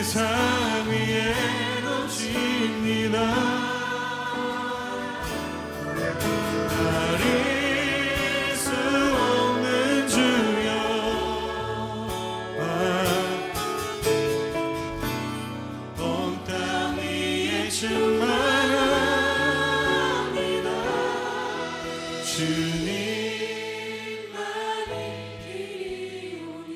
세상 위에 넘칩니다. 가릴 수 없는 주여 온 땅 위에 충만합니다. 주님만이 길이오니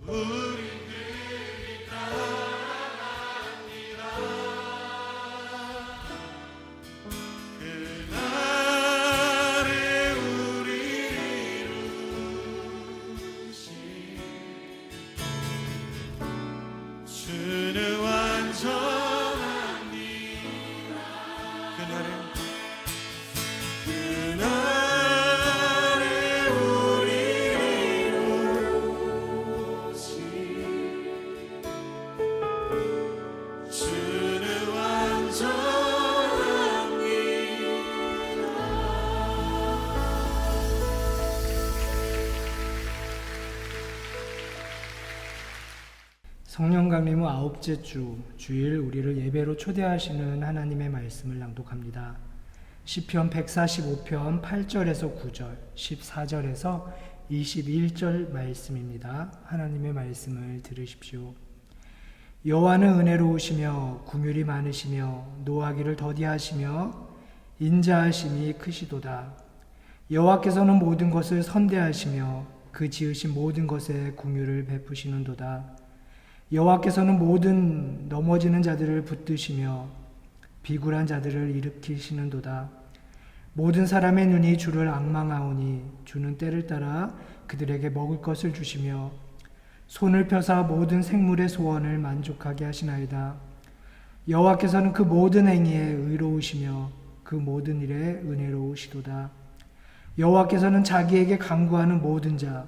우리들이 따라갑니다. 그날에 우리를 이루신 주는 완전합니다. 그날에 우리를 이루신 주는 완전합니다. 성령 강림 후 9째 주 주일 우리를 예배로 초대하시는 하나님의 말씀을 낭독합니다. 시편 145편 8절에서 9절, 14절에서 21절 말씀입니다. 하나님의 말씀을 들으십시오. 여호와는 은혜로우시며 긍휼이 많으시며 노하기를 더디하시며 인자하심이 크시도다. 여호와께서는 모든 것을 선대하시며 그 지으신 모든 것에 긍휼을 베푸시는도다. 여호와께서는 모든 넘어지는 자들을 붙드시며 비굴한 자들을 일으키시는도다. 모든 사람의 눈이 주를 앙망하오니 주는 때를 따라 그들에게 먹을 것을 주시며 손을 펴사 모든 생물의 소원을 만족하게 하시나이다. 여호와께서는 그 모든 행위에 의로우시며 그 모든 일에 은혜로우시도다. 여호와께서는 자기에게 간구하는 모든 자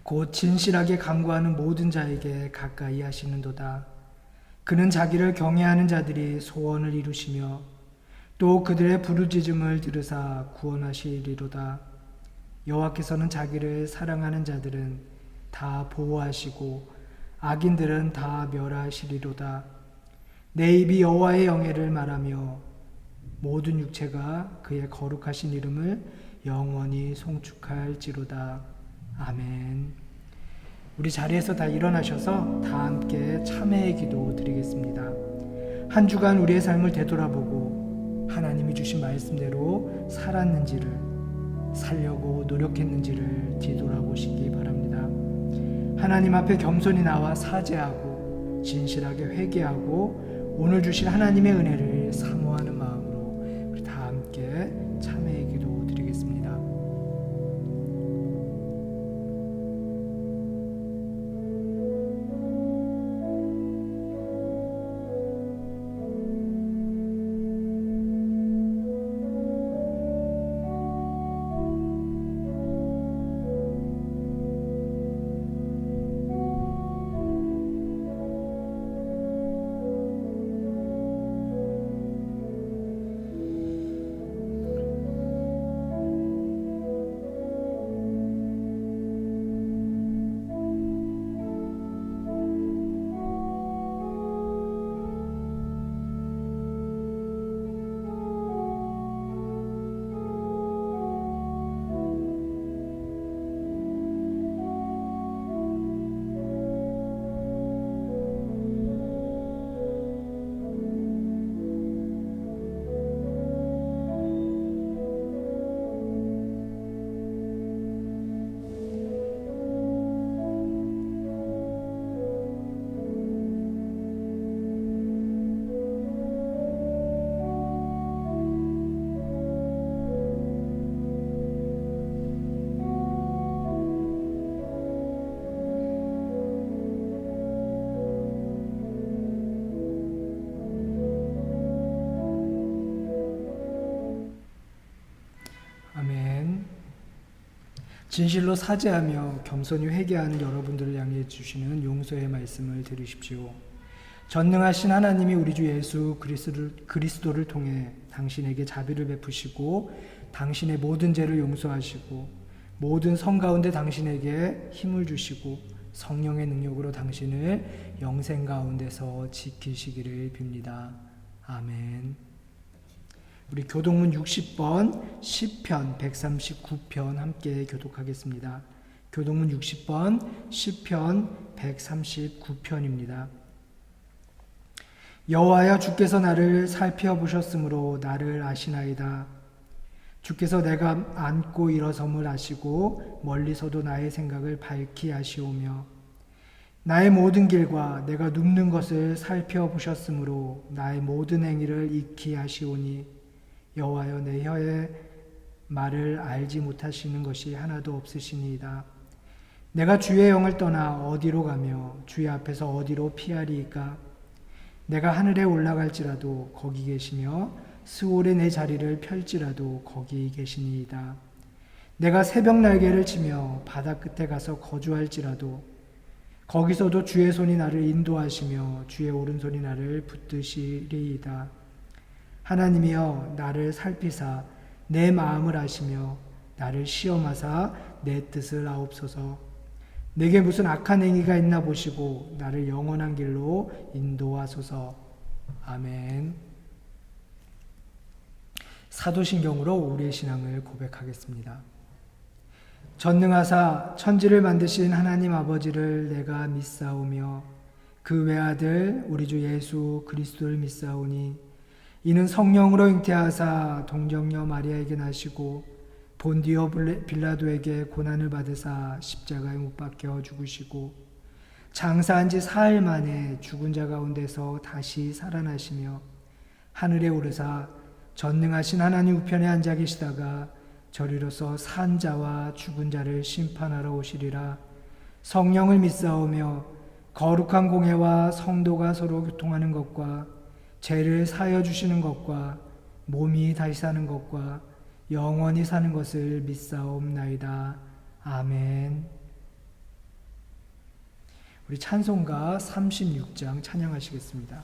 곧 진실하게 간구하는 모든 자에게 가까이 하시는도다. 그는 자기를 경외하는 자들이 소원을 이루시며 또 그들의 부르짖음을 들으사 구원하시리로다. 여호와께서는 자기를 사랑하는 자들은 다 보호하시고 악인들은 다 멸하시리로다. 내 입이 여호와의 영예를 말하며 모든 육체가 그의 거룩하신 이름을 영원히 송축할지로다. 아멘. 우리 자리에서 다 일어나셔서 다 함께 참회의 기도 드리겠습니다. 한 주간 우리의 삶을 되돌아보고 하나님이 주신 말씀대로 살았는지를, 살려고 노력했는지를 뒤돌아보시기 바랍니다. 하나님 앞에 겸손히 나와 사죄하고 진실하게 회개하고 오늘 주신 하나님의 은혜를 사모하는 마음으로 우리 다 함께 참회의 기도 드리겠습니다. 진실로 사죄하며 겸손히 회개하는 여러분들을 향해 주시는 용서의 말씀을 들으십시오. 전능하신 하나님이 우리 주 예수 그리스도를 통해 당신에게 자비를 베푸시고 당신의 모든 죄를 용서하시고 모든 성 가운데 당신에게 힘을 주시고 성령의 능력으로 당신을 영생 가운데서 지키시기를 빕니다. 아멘. 우리 교독문 60번 시편 139편 함께 교독하겠습니다. 교독문 60번 시편 139편입니다. 여호와여, 주께서 나를 살펴보셨으므로 나를 아시나이다. 주께서 내가 앉고 일어섬을 아시고 멀리서도 나의 생각을 밝히 아시오며 나의 모든 길과 내가 눕는 것을 살펴보셨으므로 나의 모든 행위를 익히 아시오니 여호와여, 내 혀의 말을 알지 못하시는 것이 하나도 없으시니이다. 내가 주의 영을 떠나 어디로 가며 주의 앞에서 어디로 피하리이까? 내가 하늘에 올라갈지라도 거기 계시며 스올에 내 자리를 펼지라도 거기 계시니이다. 내가 새벽 날개를 치며 바다 끝에 가서 거주할지라도 거기서도 주의 손이 나를 인도하시며 주의 오른손이 나를 붙드시리이다. 하나님이여, 나를 살피사 내 마음을 아시며 나를 시험하사 내 뜻을 아옵소서. 내게 무슨 악한 행위가 있나 보시고 나를 영원한 길로 인도하소서. 아멘. 사도신경으로 우리의 신앙을 고백하겠습니다. 전능하사 천지를 만드신 하나님 아버지를 내가 믿사오며 그 외아들 우리 주 예수 그리스도를 믿사오니 이는 성령으로 잉태하사 동정녀 마리아에게 나시고 본디오 빌라도에게 고난을 받으사 십자가에 못 박혀 죽으시고 장사한 지 사흘 만에 죽은 자 가운데서 다시 살아나시며 하늘에 오르사 전능하신 하나님 우편에 앉아 계시다가 저리로서 산 자와 죽은 자를 심판하러 오시리라. 성령을 믿사오며 거룩한 공회와 성도가 서로 교통하는 것과 죄를 사하여 주시는 것과 몸이 다시 사는 것과 영원히 사는 것을 믿사옵나이다. 아멘. 우리 찬송가 36장 찬양하시겠습니다.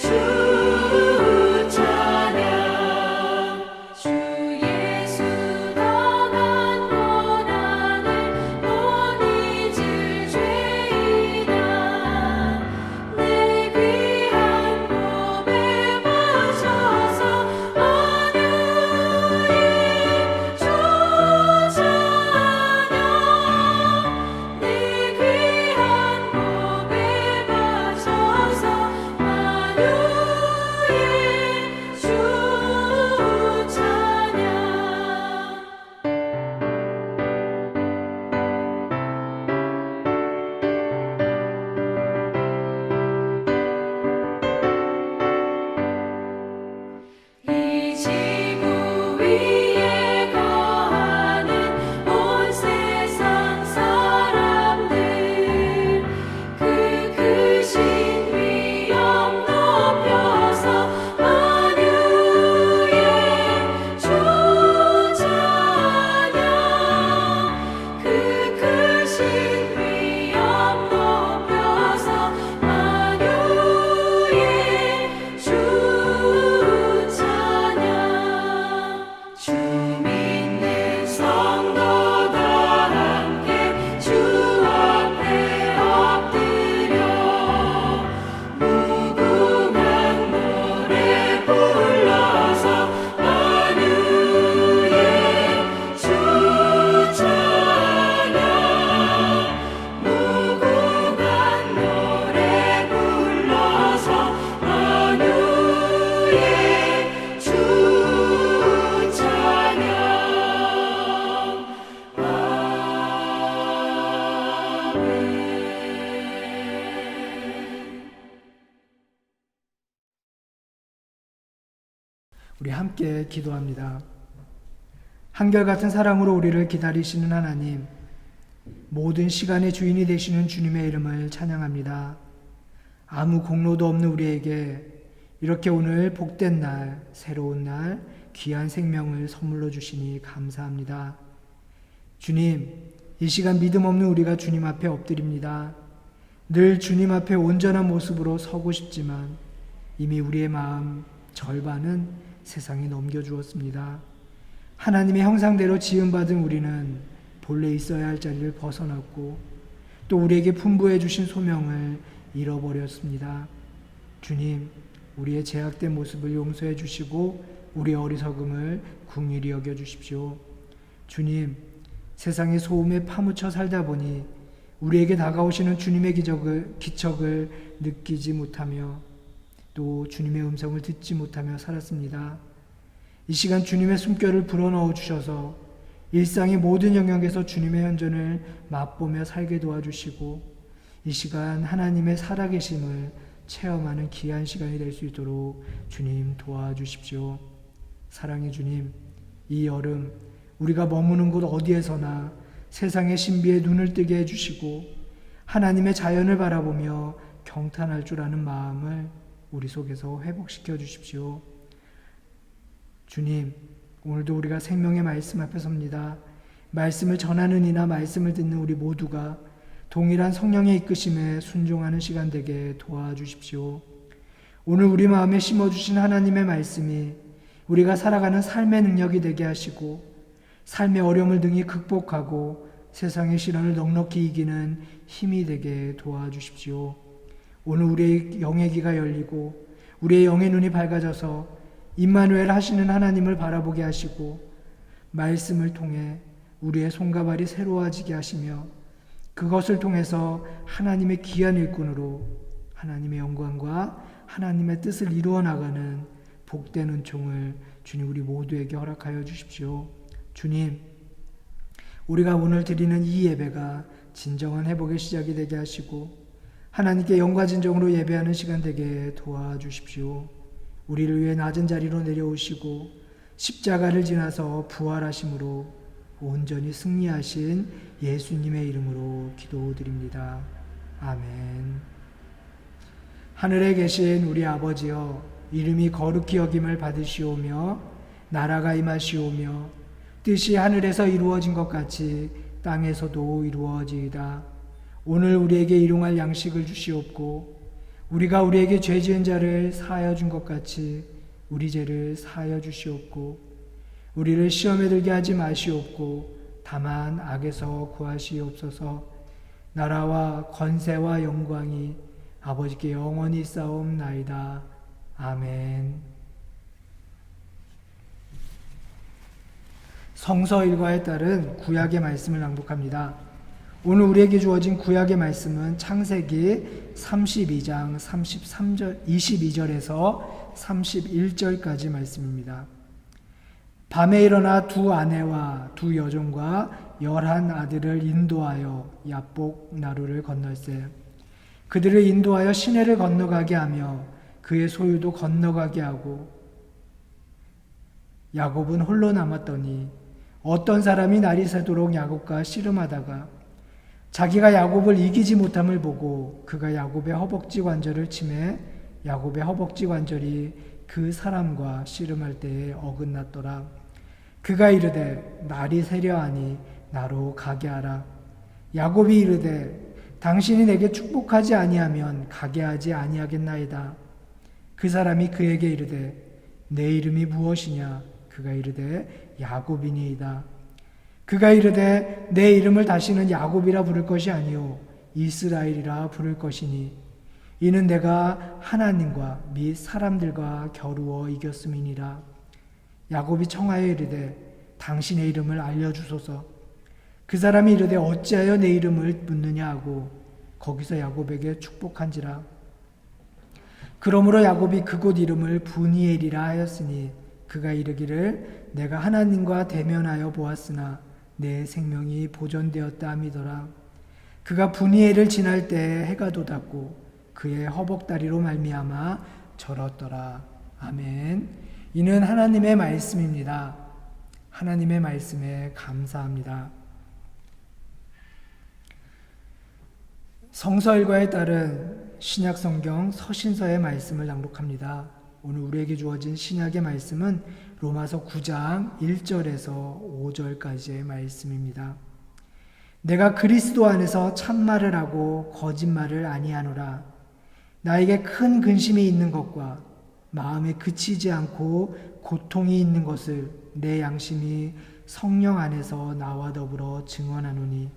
주 찬양 우리 함께 기도합니다. 한결같은 사랑으로 우리를 기다리시는 하나님, 모든 시간의 주인이 되시는 주님의 이름을 찬양합니다. 아무 공로도 없는 우리에게 이렇게 오늘 복된 날, 새로운 날, 귀한 생명을 선물로 주시니 감사합니다. 주님, 이 시간 믿음 없는 우리가 주님 앞에 엎드립니다. 늘 주님 앞에 온전한 모습으로 서고 싶지만 이미 우리의 마음 절반은 세상에 넘겨주었습니다. 하나님의 형상대로 지음받은 우리는 본래 있어야 할 자리를 벗어났고 또 우리에게 분부해 주신 소명을 잃어버렸습니다. 주님, 우리의 제약된 모습을 용서해 주시고 우리의 어리석음을 긍휼히 여겨 주십시오. 주님, 세상의 소음에 파묻혀 살다 보니 우리에게 다가오시는 주님의 기척을 느끼지 못하며 또 주님의 음성을 듣지 못하며 살았습니다. 이 시간 주님의 숨결을 불어넣어 주셔서 일상의 모든 영역에서 주님의 현존을 맛보며 살게 도와주시고 이 시간 하나님의 살아계심을 체험하는 귀한 시간이 될 수 있도록 주님 도와주십시오. 사랑의 주님, 이 여름 우리가 머무는 곳 어디에서나 세상의 신비에 눈을 뜨게 해주시고 하나님의 자연을 바라보며 경탄할 줄 아는 마음을 우리 속에서 회복시켜 주십시오. 주님, 오늘도 우리가 생명의 말씀 앞에 섭니다. 말씀을 전하는 이나 말씀을 듣는 우리 모두가 동일한 성령의 이끄심에 순종하는 시간 되게 도와주십시오. 오늘 우리 마음에 심어주신 하나님의 말씀이 우리가 살아가는 삶의 능력이 되게 하시고 삶의 어려움을 능히 극복하고 세상의 시련을 넉넉히 이기는 힘이 되게 도와주십시오. 오늘 우리의 영의 귀가 열리고 우리의 영의 눈이 밝아져서 임마누엘 하시는 하나님을 바라보게 하시고 말씀을 통해 우리의 손과 발이 새로워지게 하시며 그것을 통해서 하나님의 귀한 일꾼으로 하나님의 영광과 하나님의 뜻을 이루어 나가는 복된 은총을 주님 우리 모두에게 허락하여 주십시오. 주님, 우리가 오늘 드리는 이 예배가 진정한 회복의 시작이 되게 하시고 하나님께 영과 진정으로 예배하는 시간 되게 도와주십시오. 우리를 위해 낮은 자리로 내려오시고 십자가를 지나서 부활하심으로 온전히 승리하신 예수님의 이름으로 기도드립니다. 아멘. 하늘에 계신 우리 아버지여, 이름이 거룩히 여김을 받으시오며 나라가 임하시오며 뜻이 하늘에서 이루어진 것 같이 땅에서도 이루어지이다. 오늘 우리에게 일용할 양식을 주시옵고 우리가 우리에게 죄 지은 자를 사하여 준 것 같이 우리 죄를 사하여 주시옵고 우리를 시험에 들게 하지 마시옵고 다만 악에서 구하시옵소서. 나라와 권세와 영광이 아버지께 영원히 있사옵나이다. 아멘. 성서 일과에 따른 구약의 말씀을 낭독합니다. 오늘 우리에게 주어진 구약의 말씀은 창세기 32장 22절에서 31절까지 말씀입니다. 밤에 일어나 두 아내와 두 여종과 11 아들을 인도하여 야복 나루를 건널세 그들을 인도하여 시내를 건너가게 하며 그의 소유도 건너가게 하고 야곱은 홀로 남았더니 어떤 사람이 날이 새도록 야곱과 씨름하다가 자기가 야곱을 이기지 못함을 보고 그가 야곱의 허벅지 관절을 치매 야곱의 허벅지 관절이 그 사람과 씨름할 때에 어긋났더라. 그가 이르되 날이 새려하니 나로 가게 하라. 야곱이 이르되 당신이 내게 축복하지 아니하면 가게 하지 아니하겠나이다. 그 사람이 그에게 이르되 내 이름이 무엇이냐? 그가 이르되 야곱이니이다. 그가 이르되 내 이름을 다시는 야곱이라 부를 것이 아니요 이스라엘이라 부를 것이니 이는 내가 하나님과 및 사람들과 겨루어 이겼음이니라. 야곱이 청하여 이르되 당신의 이름을 알려주소서. 그 사람이 이르되 어찌하여 내 이름을 묻느냐 하고 거기서 야곱에게 축복한지라. 그러므로 야곱이 그곳 이름을 브니엘이라 하였으니 그가 이르기를 내가 하나님과 대면하여 보았으나 내 생명이 보존되었다 함이더라. 그가 브니엘을 지날 때 해가 돋았고 그의 허벅다리로 말미암아 절었더라. 아멘. 이는 하나님의 말씀입니다. 하나님의 말씀에 감사합니다. 성서일과에 따른 신약 성경 서신서의 말씀을 낭독합니다. 오늘 우리에게 주어진 신약의 말씀은 로마서 9장 1절에서 5절까지의 말씀입니다. 내가 그리스도 안에서 참말을 하고 거짓말을 아니하노라. 나에게 큰 근심이 있는 것과 마음에 그치지 않고 고통이 있는 것을 내 양심이 성령 안에서 나와 더불어 증언하노니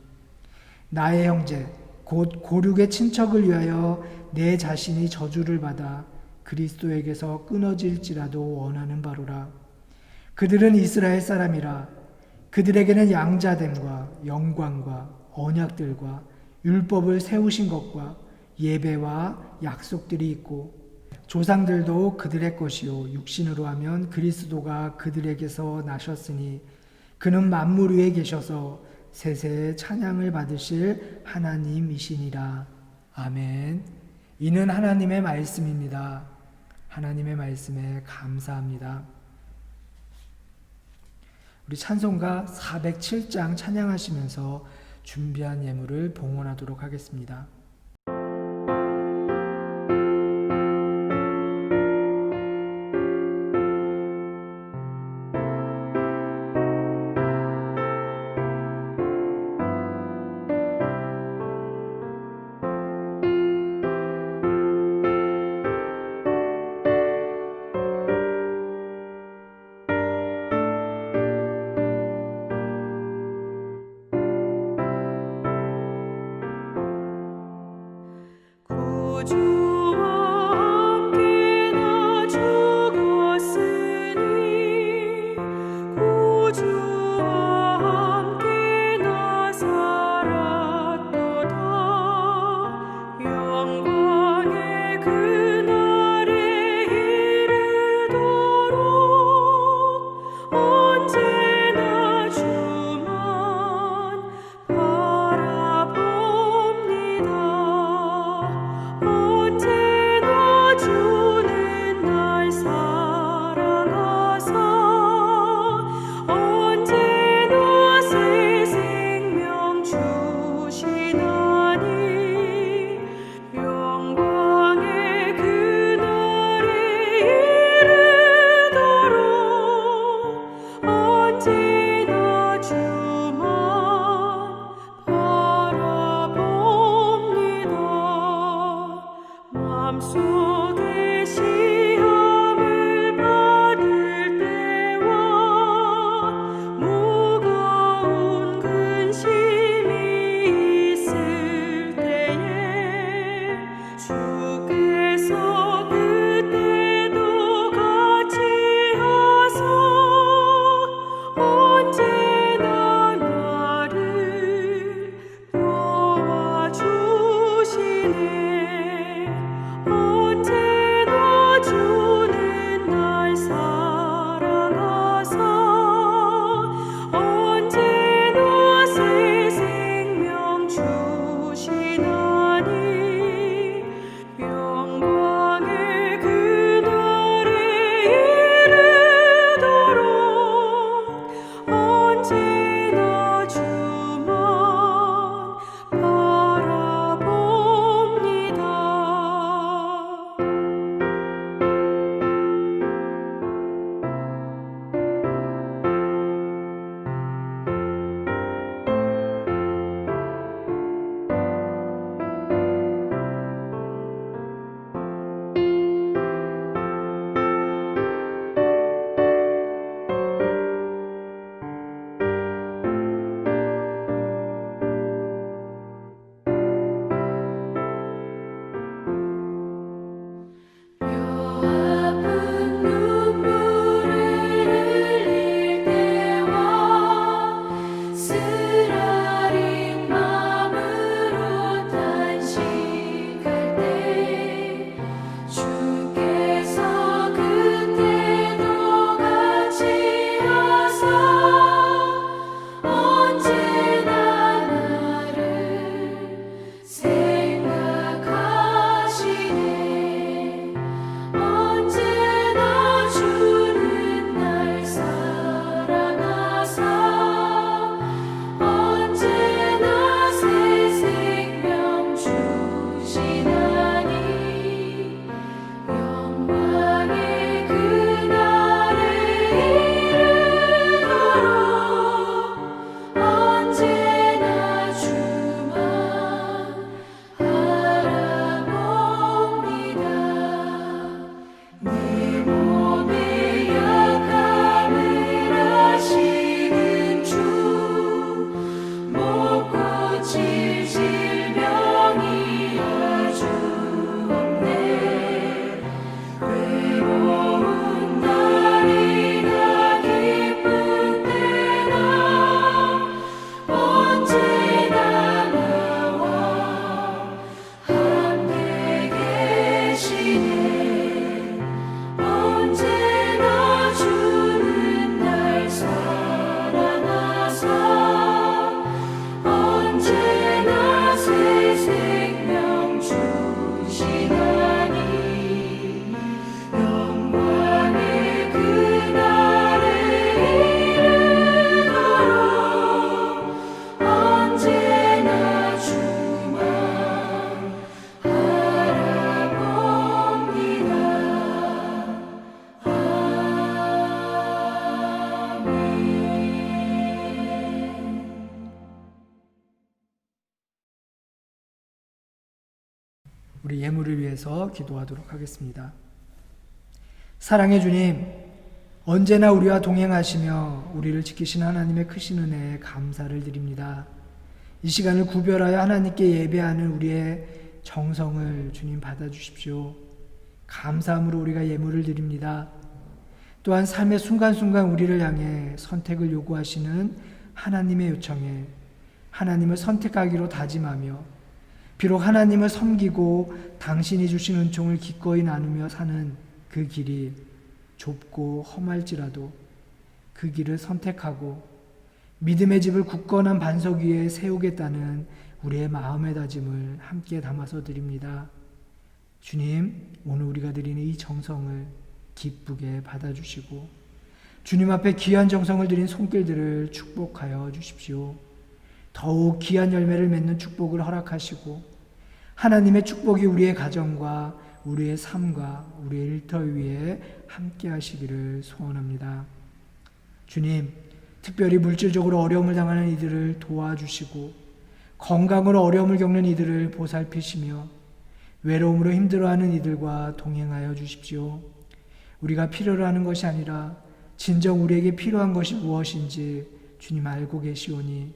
나의 형제 곧 고륙의 친척을 위하여 내 자신이 저주를 받아 그리스도에게서 끊어질지라도 원하는 바로라. 그들은 이스라엘 사람이라. 그들에게는 양자됨과 영광과 언약들과 율법을 세우신 것과 예배와 약속들이 있고 조상들도 그들의 것이요 육신으로 하면 그리스도가 그들에게서 나셨으니 그는 만물 위에 계셔서 세세의 찬양을 받으실 하나님이시니라. 아멘. 이는 하나님의 말씀입니다. 하나님의 말씀에 감사합니다. 우리 찬송가 407장 찬양하시면서 준비한 예물을 봉헌하도록 하겠습니다. 우리 예물을 위해서 기도하도록 하겠습니다. 사랑의 주님, 언제나 우리와 동행하시며 우리를 지키시는 하나님의 크신 은혜에 감사를 드립니다. 이 시간을 구별하여 하나님께 예배하는 우리의 정성을 주님 받아주십시오. 감사함으로 우리가 예물을 드립니다. 또한 삶의 순간순간 우리를 향해 선택을 요구하시는 하나님의 요청에 하나님을 선택하기로 다짐하며 비록 하나님을 섬기고 당신이 주신 은총을 기꺼이 나누며 사는 그 길이 좁고 험할지라도 그 길을 선택하고 믿음의 집을 굳건한 반석 위에 세우겠다는 우리의 마음의 다짐을 함께 담아서 드립니다. 주님, 오늘 우리가 드리는 이 정성을 기쁘게 받아주시고 주님 앞에 귀한 정성을 드린 손길들을 축복하여 주십시오. 더욱 귀한 열매를 맺는 축복을 허락하시고 하나님의 축복이 우리의 가정과 우리의 삶과 우리의 일터 위에 함께 하시기를 소원합니다. 주님, 특별히 물질적으로 어려움을 당하는 이들을 도와주시고 건강으로 어려움을 겪는 이들을 보살피시며 외로움으로 힘들어하는 이들과 동행하여 주십시오. 우리가 필요로 하는 것이 아니라 진정 우리에게 필요한 것이 무엇인지 주님 알고 계시오니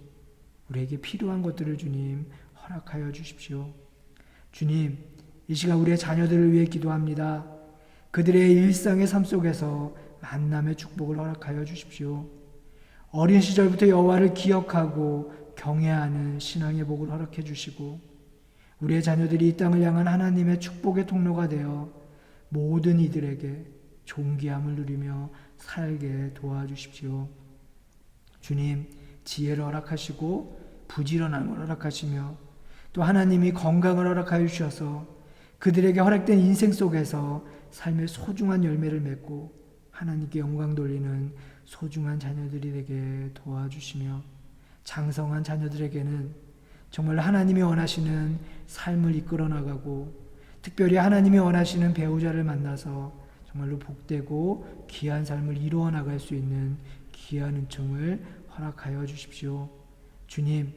우리에게 필요한 것들을 주님 허락하여 주십시오. 주님, 이 시간 우리의 자녀들을 위해 기도합니다. 그들의 일상의 삶 속에서 만남의 축복을 허락하여 주십시오. 어린 시절부터 여호와를 기억하고 경외하는 신앙의 복을 허락해 주시고 우리의 자녀들이 이 땅을 향한 하나님의 축복의 통로가 되어 모든 이들에게 존귀함을 누리며 살게 도와주십시오. 주님, 지혜를 허락하시고 부지런함을 허락하시며 또 하나님이 건강을 허락하여 주셔서 그들에게 허락된 인생 속에서 삶의 소중한 열매를 맺고 하나님께 영광 돌리는 소중한 자녀들이 되게 도와주시며 장성한 자녀들에게는 정말 하나님이 원하시는 삶을 이끌어 나가고 특별히 하나님이 원하시는 배우자를 만나서 정말로 복되고 귀한 삶을 이루어 나갈 수 있는 귀한 은총을 허락하여 주십시오. 주님,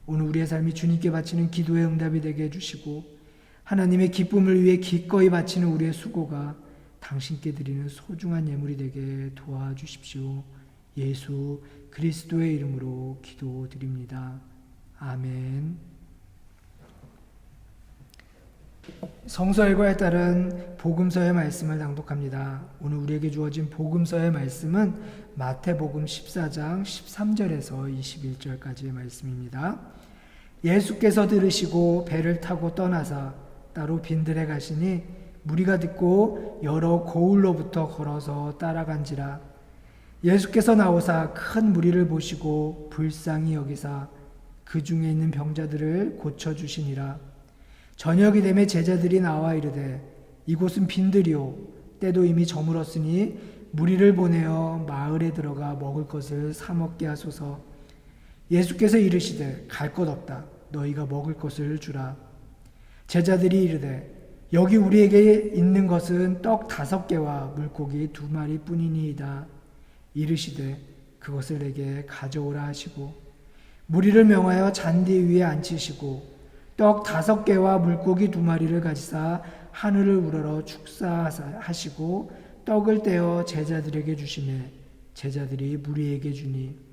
오늘 우리의 삶이 주님께 바치는 기도의 응답이 되게 해주시고 하나님의 기쁨을 위해 기꺼이 바치는 우리의 수고가 당신께 드리는 소중한 예물이 되게 도와주십시오. 예수 그리스도의 이름으로 기도드립니다. 아멘. 성서 일과에 따른 복음서의 말씀을 낭독합니다. 오늘 우리에게 주어진 복음서의 말씀은 마태복음 14장 13절에서 21절까지의 말씀입니다. 예수께서 들으시고 배를 타고 떠나사 따로 빈들에 가시니 무리가 듣고 여러 고을로부터 걸어서 따라간지라. 예수께서 나오사 큰 무리를 보시고 불쌍히 여기사 그 중에 있는 병자들을 고쳐주시니라. 저녁이 되매 제자들이 나와 이르되 이곳은 빈들이요 때도 이미 저물었으니 무리를 보내어 마을에 들어가 먹을 것을 사 먹게 하소서. 예수께서 이르시되 갈 것 없다. 너희가 먹을 것을 주라. 제자들이 이르되 여기 우리에게 있는 것은 떡 5개와 물고기 2마리 뿐이니이다. 이르시되 그것을 내게 가져오라 하시고 무리를 명하여 잔디 위에 앉히시고 떡 5개와 물고기 2마리를 가지사 하늘을 우러러 축사하시고 떡을 떼어 제자들에게 주시매 제자들이 무리에게 주니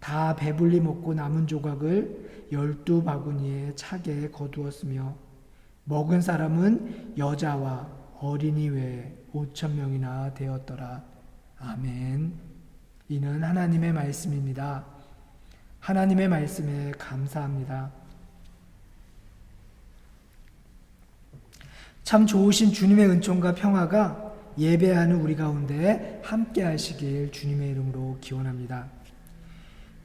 다 배불리 먹고 남은 조각을 12바구니에 차게 거두었으며 먹은 사람은 여자와 어린이 외에 5,000명이나 되었더라. 아멘. 이는 하나님의 말씀입니다. 하나님의 말씀에 감사합니다. 참 좋으신 주님의 은총과 평화가 예배하는 우리 가운데 함께 하시길 주님의 이름으로 기원합니다.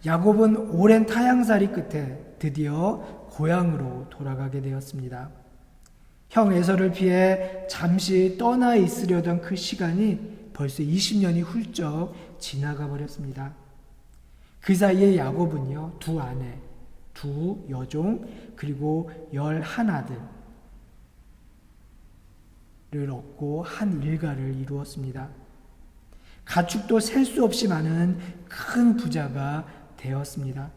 야곱은 오랜 타향살이 끝에 드디어 고향으로 돌아가게 되었습니다. 형 에서를 피해 잠시 떠나 있으려던 그 시간이 벌써 20년이 훌쩍 지나가 버렸습니다. 그 사이에 야곱은요, 2 아내, 2 여종, 그리고 11아들을 얻고 한 일가를 이루었습니다. 가축도 셀 수 없이 많은 큰 부자가 되었습니다.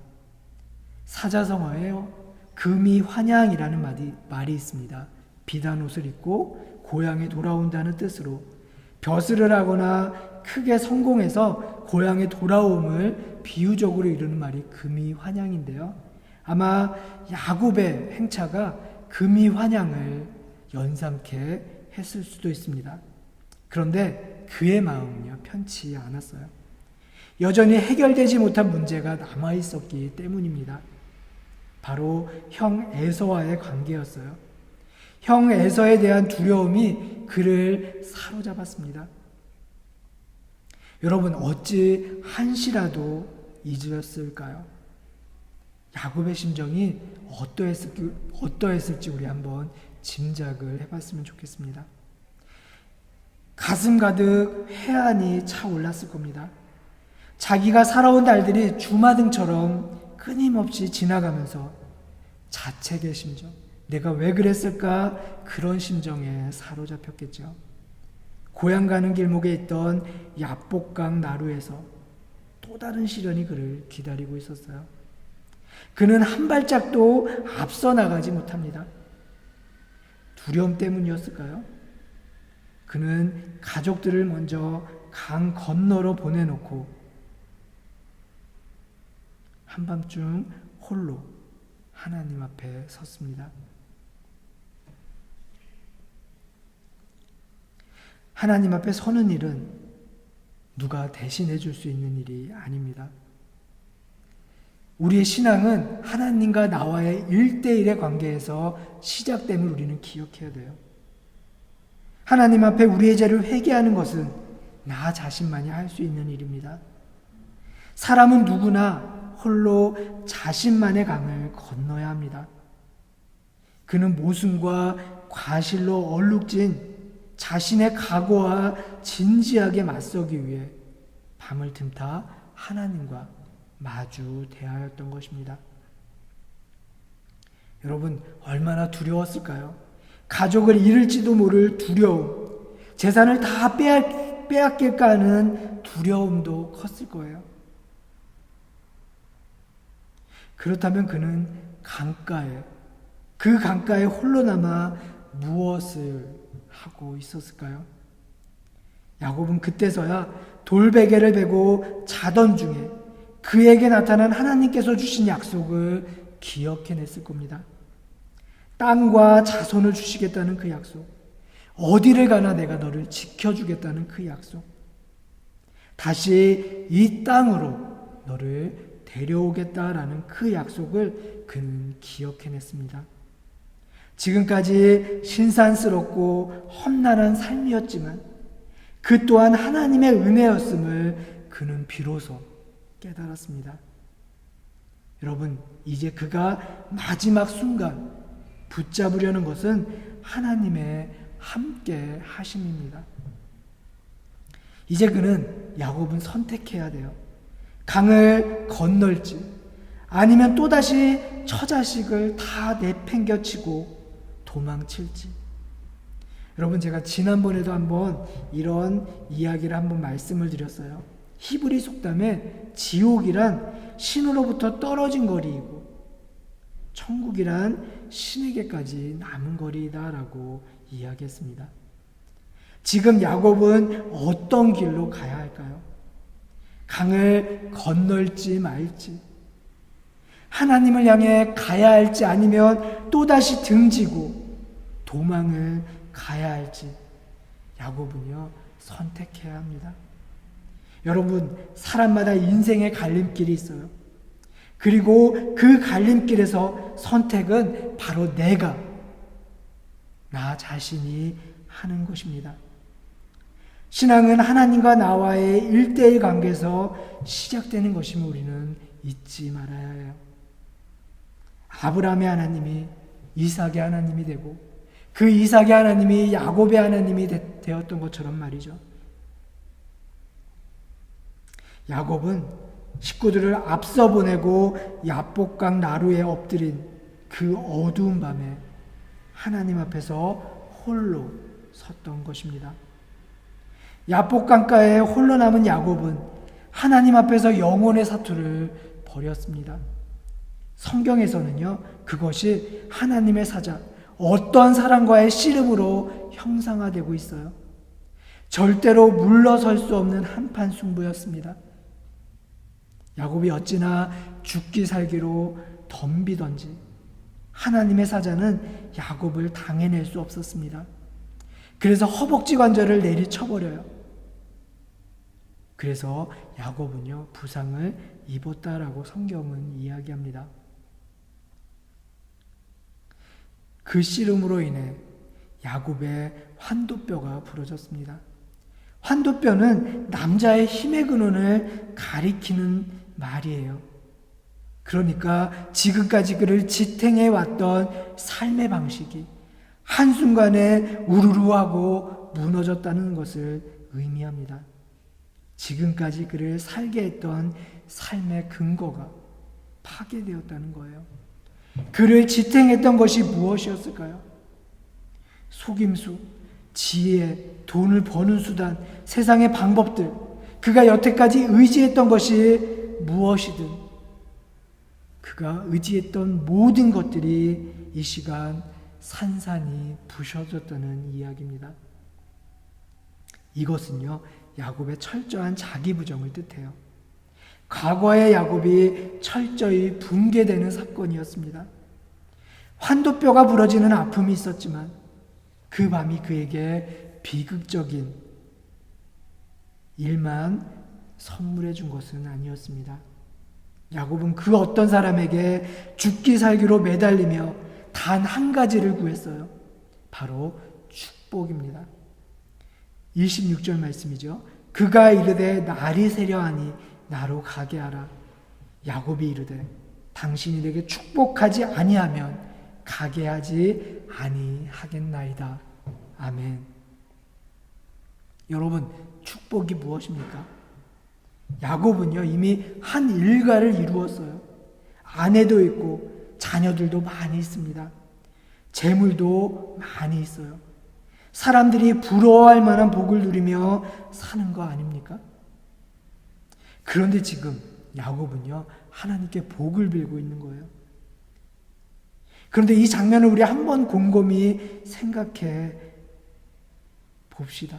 사자성어에요, 금이 환양이라는 말이 있습니다. 비단 옷을 입고 고향에 돌아온다는 뜻으로 벼슬을 하거나 크게 성공해서 고향에 돌아옴을 비유적으로 이루는 말이 금이 환향인데요. 아마 야곱의 행차가 금이 환향을 연상케 했을 수도 있습니다. 그런데 그의 마음은요, 편치 않았어요. 여전히 해결되지 못한 문제가 남아있었기 때문입니다. 바로 형 에서와의 관계였어요. 형 에서에 대한 두려움이 그를 사로잡았습니다. 여러분, 어찌 한시라도 잊으셨을까요? 야곱의 심정이 어떠했을지 우리 한번 짐작을 해봤으면 좋겠습니다. 가슴 가득 해안이 차올랐을 겁니다. 자기가 살아온 날들이 주마등처럼 끊임없이 지나가면서 자책의 심정, 내가 왜 그랬을까? 그런 심정에 사로잡혔겠죠. 고향 가는 길목에 있던 야복강 나루에서 또 다른 시련이 그를 기다리고 있었어요. 그는 한 발짝도 앞서 나가지 못합니다. 두려움 때문이었을까요? 그는 가족들을 먼저 강 건너로 보내놓고 한밤중 홀로 하나님 앞에 섰습니다. 하나님 앞에 서는 일은 누가 대신해 줄 수 있는 일이 아닙니다. 우리의 신앙은 하나님과 나와의 1대1의 관계에서 시작됨을 우리는 기억해야 돼요. 하나님 앞에 우리의 죄를 회개하는 것은 나 자신만이 할 수 있는 일입니다. 사람은 누구나 홀로 자신만의 강을 건너야 합니다. 그는 모순과 과실로 얼룩진 자신의 각오와 진지하게 맞서기 위해 밤을 틈타 하나님과 마주 대하였던 것입니다. 여러분, 얼마나 두려웠을까요? 가족을 잃을지도 모를 두려움, 재산을 다 빼앗길까 하는 두려움도 컸을 거예요. 그렇다면 그는 그 강가에 홀로 남아 무엇을 하고 있었을까요? 야곱은 그때서야 돌베개를 베고 자던 중에 그에게 나타난 하나님께서 주신 약속을 기억해냈을 겁니다. 땅과 자손을 주시겠다는 그 약속, 어디를 가나 내가 너를 지켜주겠다는 그 약속, 다시 이 땅으로 너를 데려오겠다라는 그 약속을 그는 기억해냈습니다. 지금까지 신산스럽고 험난한 삶이었지만 그 또한 하나님의 은혜였음을 그는 비로소 깨달았습니다. 여러분, 이제 그가 마지막 순간 붙잡으려는 것은 하나님의 함께 하심입니다. 이제 그는 야곱은 선택해야 돼요. 강을 건널지 아니면 또다시 처자식을 다 내팽겨치고 도망칠지. 여러분, 제가 지난번에도 한번 이런 이야기를 한번 말씀을 드렸어요. 히브리 속담에 지옥이란 신으로부터 떨어진 거리이고 천국이란 신에게까지 남은 거리다라고 이야기했습니다. 지금 야곱은 어떤 길로 가야 할까요? 강을 건널지 말지, 하나님을 향해 가야 할지 아니면 또다시 등지고 도망을 가야 할지 야곱은요 선택해야 합니다. 여러분, 사람마다 인생의 갈림길이 있어요. 그리고 그 갈림길에서 선택은 바로 나 자신이 하는 것입니다. 신앙은 하나님과 나와의 1대1 관계에서 시작되는 것임을 우리는 잊지 말아야 해요. 아브라함의 하나님이 이삭의 하나님이 되고 그 이삭의 하나님이 야곱의 하나님이 되었던 것처럼 말이죠. 야곱은 식구들을 앞서 보내고 야복강 나루에 엎드린 그 어두운 밤에 하나님 앞에서 홀로 섰던 것입니다. 야복강가에 홀로 남은 야곱은 하나님 앞에서 영혼의 사투를 벌였습니다. 성경에서는요, 그것이 하나님의 사자, 어떠한 사람과의 씨름으로 형상화되고 있어요. 절대로 물러설 수 없는 한판 승부였습니다. 야곱이 어찌나 죽기 살기로 덤비던지 하나님의 사자는 야곱을 당해낼 수 없었습니다. 그래서 허벅지 관절을 내리쳐버려요. 그래서 야곱은요, 부상을 입었다라고 성경은 이야기합니다. 그 씨름으로 인해 야곱의 환도뼈가 부러졌습니다. 환도뼈는 남자의 힘의 근원을 가리키는 말이에요. 그러니까 지금까지 그를 지탱해 왔던 삶의 방식이 한순간에 우르르하고 무너졌다는 것을 의미합니다. 지금까지 그를 살게 했던 삶의 근거가 파괴되었다는 거예요. 그를 지탱했던 것이 무엇이었을까요? 속임수, 지혜, 돈을 버는 수단, 세상의 방법들, 그가 여태까지 의지했던 것이 무엇이든 그가 의지했던 모든 것들이 이 시간 산산이 부셔졌다는 이야기입니다. 이것은요, 야곱의 철저한 자기 부정을 뜻해요. 과거의 야곱이 철저히 붕괴되는 사건이었습니다. 환도뼈가 부러지는 아픔이 있었지만 그 밤이 그에게 비극적인 일만 선물해 준 것은 아니었습니다. 야곱은 그 어떤 사람에게 죽기 살기로 매달리며 단 한 가지를 구했어요. 바로 축복입니다. 26절 말씀이죠. 그가 이르되 날이 새려하니 나로 가게 하라. 야곱이 이르되 당신이 내게 축복하지 아니하면 가게 하지 아니하겠나이다. 아멘. 여러분, 축복이 무엇입니까? 야곱은요, 이미 한 일가를 이루었어요. 아내도 있고 자녀들도 많이 있습니다. 재물도 많이 있어요. 사람들이 부러워할 만한 복을 누리며 사는 거 아닙니까? 그런데 지금 야곱은요, 하나님께 복을 빌고 있는 거예요. 그런데 이 장면을 우리 한번 곰곰이 생각해 봅시다.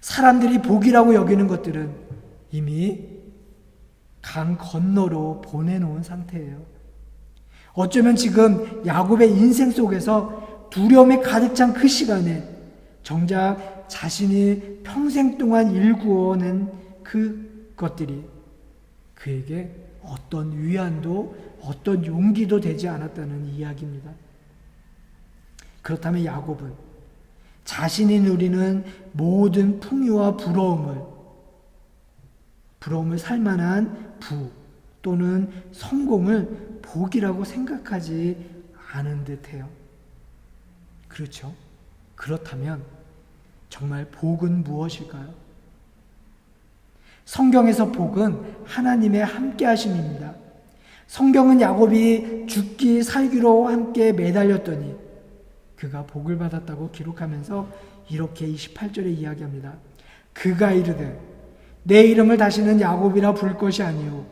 사람들이 복이라고 여기는 것들은 이미 강 건너로 보내놓은 상태예요. 어쩌면 지금 야곱의 인생 속에서 두려움에 가득 찬 그 시간에 정작 자신이 평생 동안 일구어낸 그 것들이 그에게 어떤 위안도 어떤 용기도 되지 않았다는 이야기입니다. 그렇다면 야곱은 자신이 누리는 모든 풍요와 부러움을 살만한 부 또는 성공을 복이라고 생각하지 않은 듯해요. 그렇죠? 그렇다면 정말 복은 무엇일까요? 성경에서 복은 하나님의 함께하심입니다. 성경은 야곱이 죽기 살기로 함께 매달렸더니 그가 복을 받았다고 기록하면서 이렇게 28절에 이야기합니다. 그가 이르되 내 이름을 다시는 야곱이라 부를 것이 아니요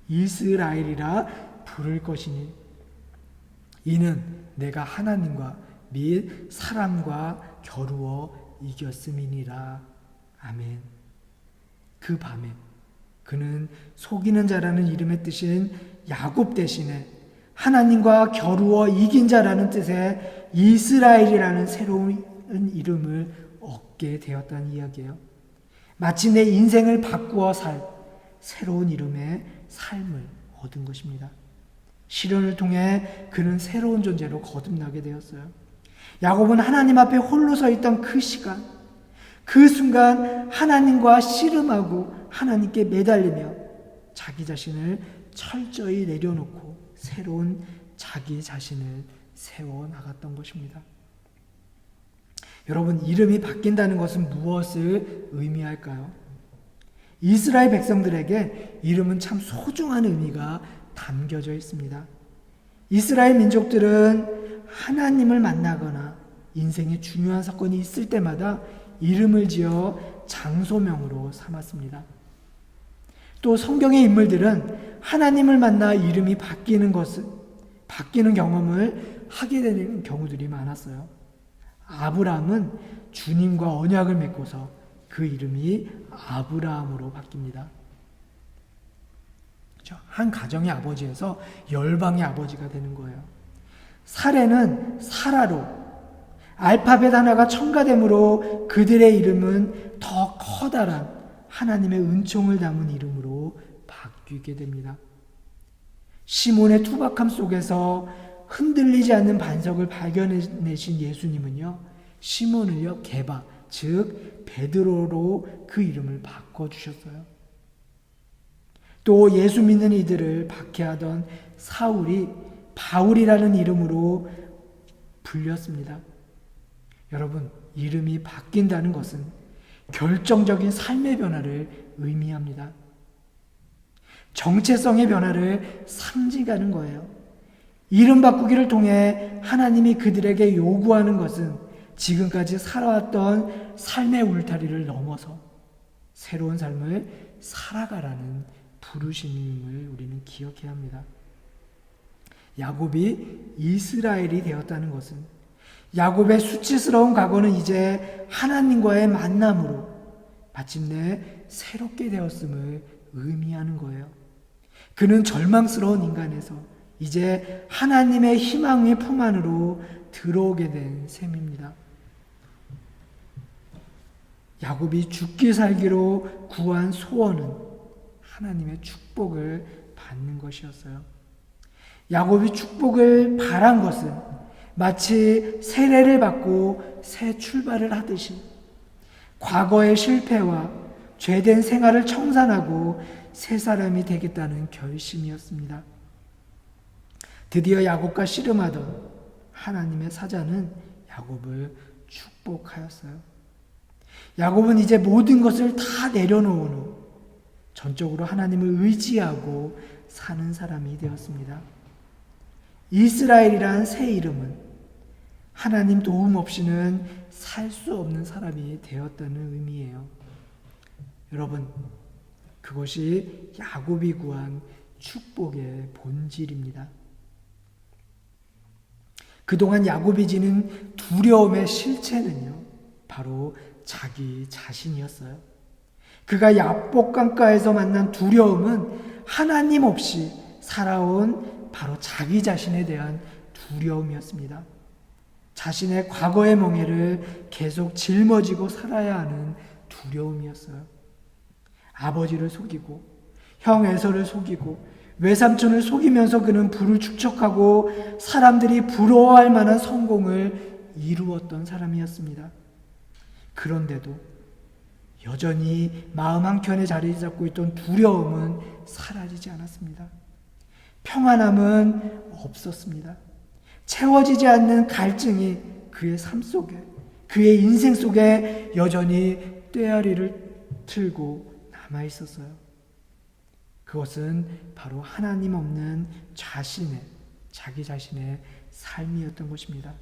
이스라엘이라 부를 것이니 이는 내가 하나님과 및 사람과 겨루어 이겼음이니라. 아멘. 그 밤에 그는 속이는 자라는 이름의 뜻인 야곱 대신에 하나님과 겨루어 이긴 자라는 뜻의 이스라엘이라는 새로운 이름을 얻게 되었다는 이야기예요. 마치 내 인생을 바꾸어 살 새로운 이름의 삶을 얻은 것입니다. 시련을 통해 그는 새로운 존재로 거듭나게 되었어요. 야곱은 하나님 앞에 홀로 서 있던 그 시간, 그 순간 하나님과 씨름하고 하나님께 매달리며 자기 자신을 철저히 내려놓고 새로운 자기 자신을 세워나갔던 것입니다. 여러분, 이름이 바뀐다는 것은 무엇을 의미할까요? 이스라엘 백성들에게 이름은 참 소중한 의미가 담겨져 있습니다. 이스라엘 민족들은 하나님을 만나거나 인생에 중요한 사건이 있을 때마다 이름을 지어 장소명으로 삼았습니다. 또 성경의 인물들은 하나님을 만나 이름이 바뀌는 것은 바뀌는 경험을 하게 되는 경우들이 많았어요. 아브라함은 주님과 언약을 맺고서 그 이름이 아브라함으로 바뀝니다. 한 가정의 아버지에서 열방의 아버지가 되는 거예요. 사레는 사라로, 알파벳 하나가 첨가됨으로 그들의 이름은 더 커다란 하나님의 은총을 담은 이름으로 바뀌게 됩니다. 시몬의 투박함 속에서 흔들리지 않는 반석을 발견해내신 예수님은요, 시몬을요, 게바, 즉 베드로로 그 이름을 바꿔주셨어요. 또 예수 믿는 이들을 박해하던 사울이 바울이라는 이름으로 불렸습니다. 여러분, 이름이 바뀐다는 것은 결정적인 삶의 변화를 의미합니다. 정체성의 변화를 상징하는 거예요. 이름 바꾸기를 통해 하나님이 그들에게 요구하는 것은 지금까지 살아왔던 삶의 울타리를 넘어서 새로운 삶을 살아가라는 부르심임을 우리는 기억해야 합니다. 야곱이 이스라엘이 되었다는 것은 야곱의 수치스러운 과거는 이제 하나님과의 만남으로 마침내 새롭게 되었음을 의미하는 거예요. 그는 절망스러운 인간에서 이제 하나님의 희망의 품 안으로 들어오게 된 셈입니다. 야곱이 죽기 살기로 구한 소원은 하나님의 축복을 받는 것이었어요. 야곱이 축복을 바란 것은 마치 세례를 받고 새 출발을 하듯이 과거의 실패와 죄된 생활을 청산하고 새 사람이 되겠다는 결심이었습니다. 드디어 야곱과 씨름하던 하나님의 사자는 야곱을 축복하였어요. 야곱은 이제 모든 것을 다 내려놓은 후 전적으로 하나님을 의지하고 사는 사람이 되었습니다. 이스라엘이란 새 이름은 하나님 도움 없이는 살 수 없는 사람이 되었다는 의미예요. 여러분, 그것이 야곱이 구한 축복의 본질입니다. 그동안 야곱이 지닌 두려움의 실체는요, 바로 자기 자신이었어요. 그가 야복강가에서 만난 두려움은 하나님 없이 살아온 바로 자기 자신에 대한 두려움이었습니다. 자신의 과거의 멍에를 계속 짊어지고 살아야 하는 두려움이었어요. 아버지를 속이고 형 에서를 속이고 외삼촌을 속이면서 그는 부를 축적하고 사람들이 부러워할 만한 성공을 이루었던 사람이었습니다. 그런데도 여전히 마음 한켠에 자리 잡고 있던 두려움은 사라지지 않았습니다. 평안함은 없었습니다. 채워지지 않는 갈증이 그의 삶 속에, 그의 인생 속에 여전히 떼아리를 틀고 남아있었어요. 그것은 바로 하나님 없는 자기 자신의 삶이었던 것입니다.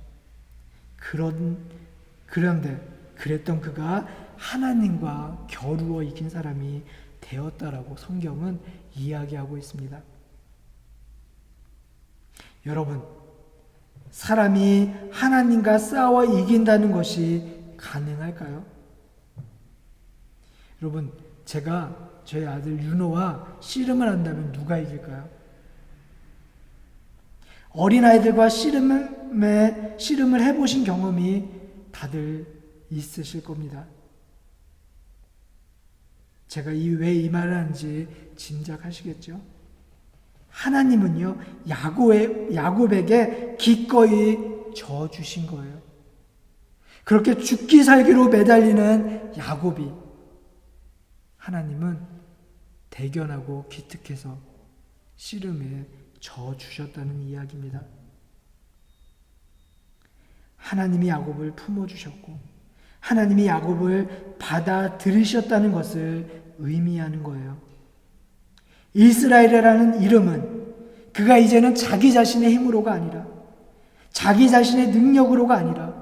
그런데 그랬던 그가 하나님과 겨루어 이긴 사람이 되었다라고 성경은 이야기하고 있습니다. 여러분, 사람이 하나님과 싸워 이긴다는 것이 가능할까요? 여러분, 제가 저희 아들 윤호와 씨름을 한다면 누가 이길까요? 어린아이들과 씨름을 해보신 경험이 다들 있으실 겁니다. 제가 왜 이 말을 하는지 짐작하시겠죠? 하나님은요, 야곱에게 기꺼이 져주신 거예요. 그렇게 죽기 살기로 매달리는 야곱이 하나님은 대견하고 기특해서 씨름에 져주셨다는 이야기입니다. 하나님이 야곱을 품어주셨고 하나님이 야곱을 받아들이셨다는 것을 의미하는 거예요. 이스라엘이라는 이름은 그가 이제는 자기 자신의 힘으로가 아니라 자기 자신의 능력으로가 아니라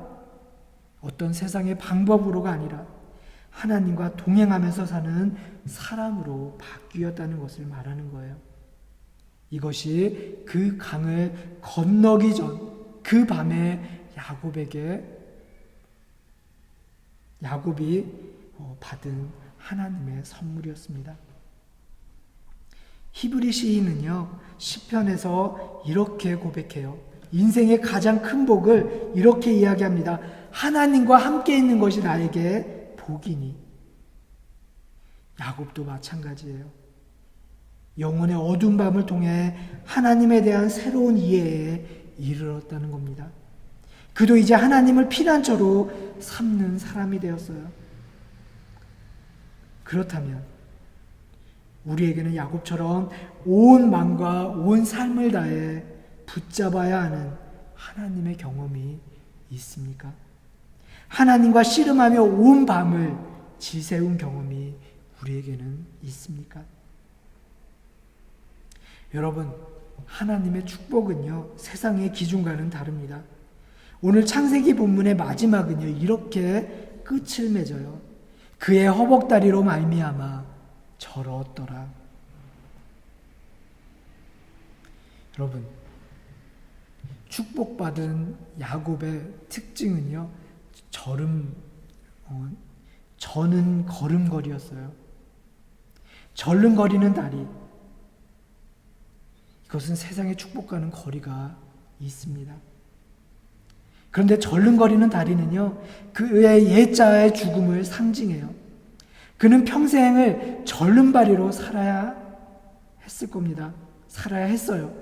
어떤 세상의 방법으로가 아니라 하나님과 동행하면서 사는 사람으로 바뀌었다는 것을 말하는 거예요. 이것이 그 강을 건너기 전 그 밤에 야곱이 받은 하나님의 선물이었습니다. 히브리 시인은요, 시편에서 이렇게 고백해요. 인생의 가장 큰 복을 이렇게 이야기합니다. 하나님과 함께 있는 것이 나에게 복이니. 야곱도 마찬가지예요. 영혼의 어두운 밤을 통해 하나님에 대한 새로운 이해에 이르렀다는 겁니다. 그도 이제 하나님을 피난처로 삼는 사람이 되었어요. 그렇다면 우리에게는 야곱처럼 온 마음과 온 삶을 다해 붙잡아야 하는 하나님의 경험이 있습니까? 하나님과 씨름하며 온 밤을 지새운 경험이 우리에게는 있습니까? 여러분, 하나님의 축복은요, 세상의 기준과는 다릅니다. 오늘 창세기 본문의 마지막은요, 이렇게 끝을 맺어요. 그의 허벅다리로 말미암아 절었더라. 여러분, 축복받은 야곱의 특징은요, 저는 걸음걸이였어요. 절름거리는 다리. 이것은 세상의 축복과는 거리가 있습니다. 그런데 절름거리는 다리는요, 그의 옛자의 죽음을 상징해요. 그는 평생을 절름발이로 살아야 했을 겁니다. 살아야 했어요.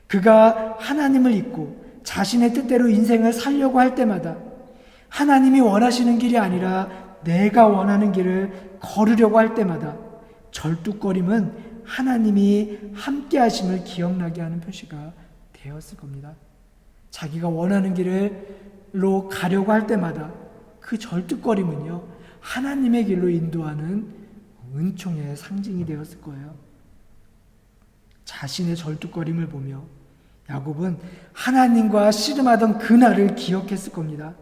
그가 하나님을 잊고 자신의 뜻대로 인생을 살려고 할 때마다 하나님이 원하시는 길이 아니라 내가 원하는 길을 걸으려고 할 때마다 절뚝거림은 하나님이 함께 하심을 기억나게 하는 표시가 되었을 겁니다. 자기가 원하는 길로 가려고 할 때마다 그 절뚝거림은요, 하나님의 길로 인도하는 은총의 상징이 되었을 거예요. 자신의 절뚝거림을 보며 야곱은 하나님과 씨름하던 그날을 기억했을 겁니다.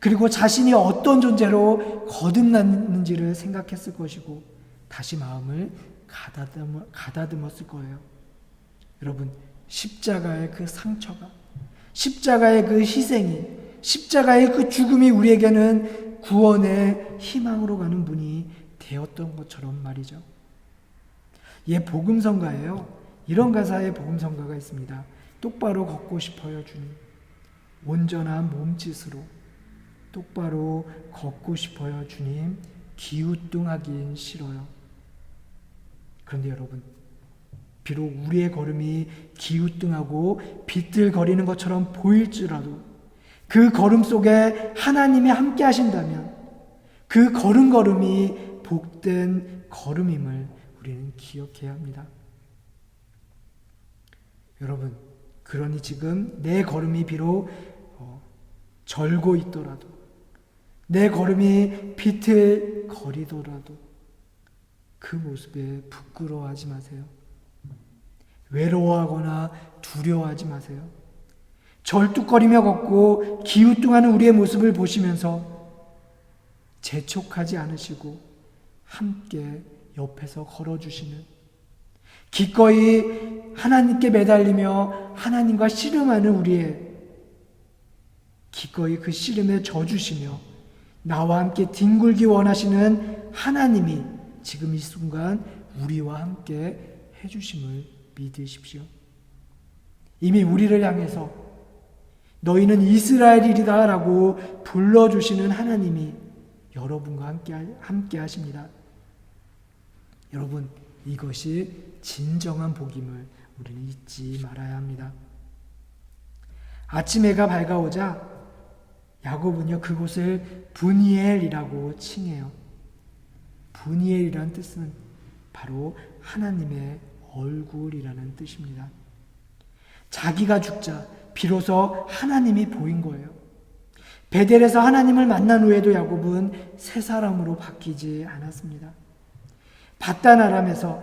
그리고 자신이 어떤 존재로 거듭났는지를 생각했을 것이고 다시 마음을 가다듬었을 거예요. 여러분, 십자가의 그 상처가, 십자가의 그 희생이, 십자가의 그 죽음이 우리에게는 구원의 희망으로 가는 문이 되었던 것처럼 말이죠. 복음성가예요. 이런 가사의 복음성가가 있습니다. 똑바로 걷고 싶어요, 주님. 온전한 몸짓으로 똑바로 걷고 싶어요, 주님. 기우뚱하긴 싫어요. 그런데 여러분, 비록 우리의 걸음이 기우뚱하고 비틀거리는 것처럼 보일지라도 그 걸음 속에 하나님이 함께 하신다면 그 걸음걸음이 복된 걸음임을 우리는 기억해야 합니다. 여러분, 그러니 지금 내 걸음이 비록 절고 있더라도, 내 걸음이 비틀거리더라도 그 모습에 부끄러워하지 마세요. 외로워하거나 두려워하지 마세요. 절뚝거리며 걷고 기우뚱하는 우리의 모습을 보시면서 재촉하지 않으시고 함께 옆에서 걸어주시는, 기꺼이 하나님께 매달리며 하나님과 씨름하는 우리의, 기꺼이 그 씨름에 져주시며 나와 함께 뒹굴기 원하시는 하나님이 지금 이 순간 우리와 함께 해주심을 믿으십시오. 이미 우리를 향해서 너희는 이스라엘이리다 라고 불러주시는 하나님이 여러분과 함께 하십니다. 여러분, 이것이 진정한 복임을 우리는 잊지 말아야 합니다. 아침 해가 밝아오자 야곱은요, 그곳을 브니엘이라고 칭해요. 브니엘이라는 뜻은 바로 하나님의 얼굴이라는 뜻입니다. 자기가 죽자 비로소 하나님이 보인 거예요. 베델에서 하나님을 만난 후에도 야곱은 새 사람으로 바뀌지 않았습니다. 밧단 아람에서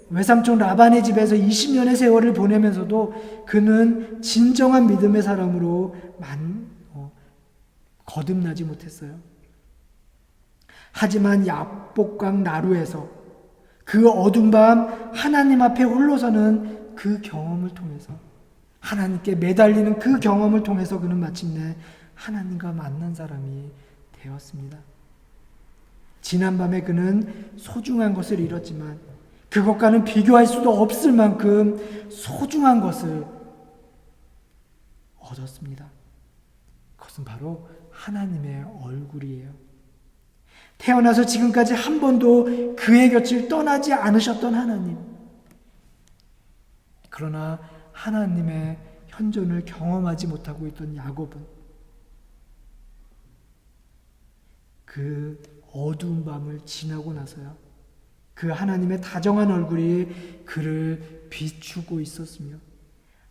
외삼촌 라반의 집에서 20년의 세월을 보내면서도 그는 진정한 믿음의 사람으로 거듭나지 못했어요. 하지만 야복강 나루에서 그 어두운 밤 하나님 앞에 홀로서는 그 경험을 통해서, 하나님께 매달리는 그 경험을 통해서 그는 마침내 하나님과 만난 사람이 되었습니다. 지난밤에 그는 소중한 것을 잃었지만 그것과는 비교할 수도 없을 만큼 소중한 것을 얻었습니다. 그것은 바로 하나님의 얼굴이에요. 태어나서 지금까지 한 번도 그의 곁을 떠나지 않으셨던 하나님. 그러나 하나님의 현존을 경험하지 못하고 있던 야곱은 그 어두운 밤을 지나고 나서야 그 하나님의 다정한 얼굴이 그를 비추고 있었으며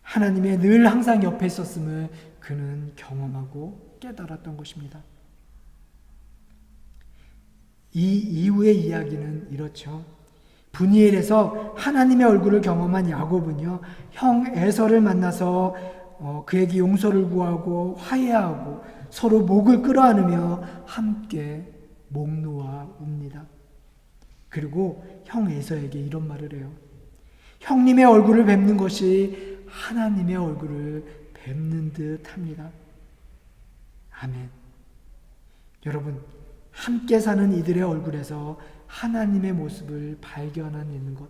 하나님의 늘 항상 옆에 있었음을 그는 경험하고 깨달았던 것입니다. 이 이후의 이야기는 이렇죠. 분이엘에서 하나님의 얼굴을 경험한 야곱은요, 형 에서를 만나서 그에게 용서를 구하고 화해하고 서로 목을 끌어안으며 함께 목 놓아 웁니다. 그리고 형 에서에게 이런 말을 해요. 형님의 얼굴을 뵙는 것이 하나님의 얼굴을 뵙는 듯 합니다. 아멘. 여러분, 함께 사는 이들의 얼굴에서 하나님의 모습을 발견하는 것,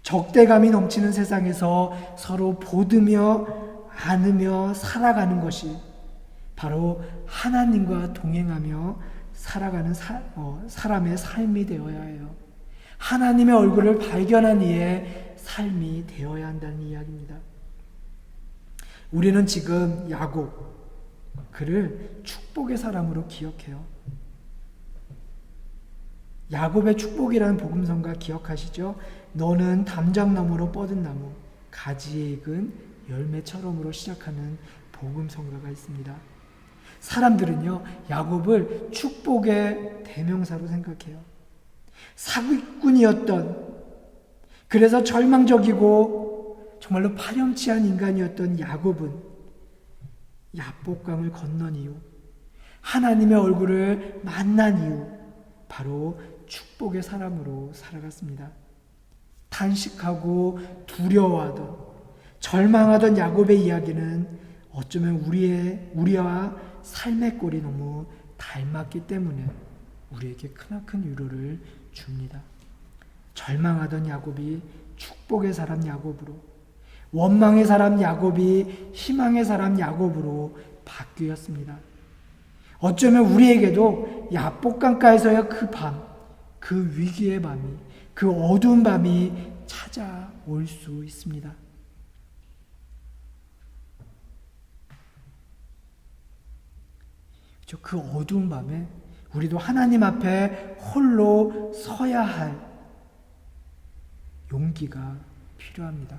적대감이 넘치는 세상에서 서로 보듬며 안으며 살아가는 것이 바로 하나님과 동행하며 살아가는 사람의 삶이 되어야 해요. 하나님의 얼굴을 발견한 이의 삶이 되어야 한다는 이야기입니다. 우리는 지금 야곱, 그를 축복의 사람으로 기억해요. 야곱의 축복이라는 복음성가 기억하시죠? 너는 담장나무로 뻗은 나무, 가지에 익은 열매처럼으로 시작하는 복음성가가 있습니다. 사람들은요, 야곱을 축복의 대명사로 생각해요. 사기꾼이었던, 그래서 절망적이고 정말로 파렴치한 인간이었던 야곱은 야복강을 건넌 이후, 하나님의 얼굴을 만난 이후 바로 축복의 사람으로 살아갔습니다. 탄식하고 두려워하던, 절망하던 야곱의 이야기는 어쩌면 우리와 삶의 꼴이 너무 닮았기 때문에 우리에게 크나큰 위로를 줍니다. 절망하던 야곱이 축복의 사람 야곱으로, 원망의 사람 야곱이 희망의 사람 야곱으로 바뀌었습니다. 어쩌면 우리에게도 야복강가에서의 그 밤, 그 위기의 밤이, 그 어두운 밤이 찾아올 수 있습니다. 그 어두운 밤에 우리도 하나님 앞에 홀로 서야 할 용기가 필요합니다.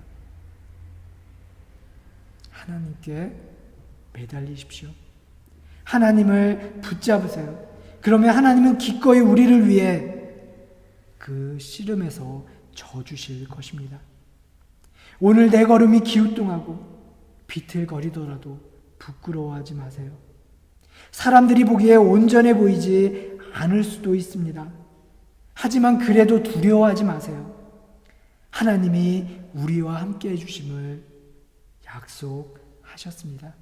하나님께 매달리십시오. 하나님을 붙잡으세요. 그러면 하나님은 기꺼이 우리를 위해 그 씨름에서 져주실 것입니다. 오늘 내 걸음이 기우뚱하고 비틀거리더라도 부끄러워하지 마세요. 사람들이 보기에 온전해 보이지 않을 수도 있습니다. 하지만 그래도 두려워하지 마세요. 하나님이 우리와 함께 해주심을 약속하셨습니다.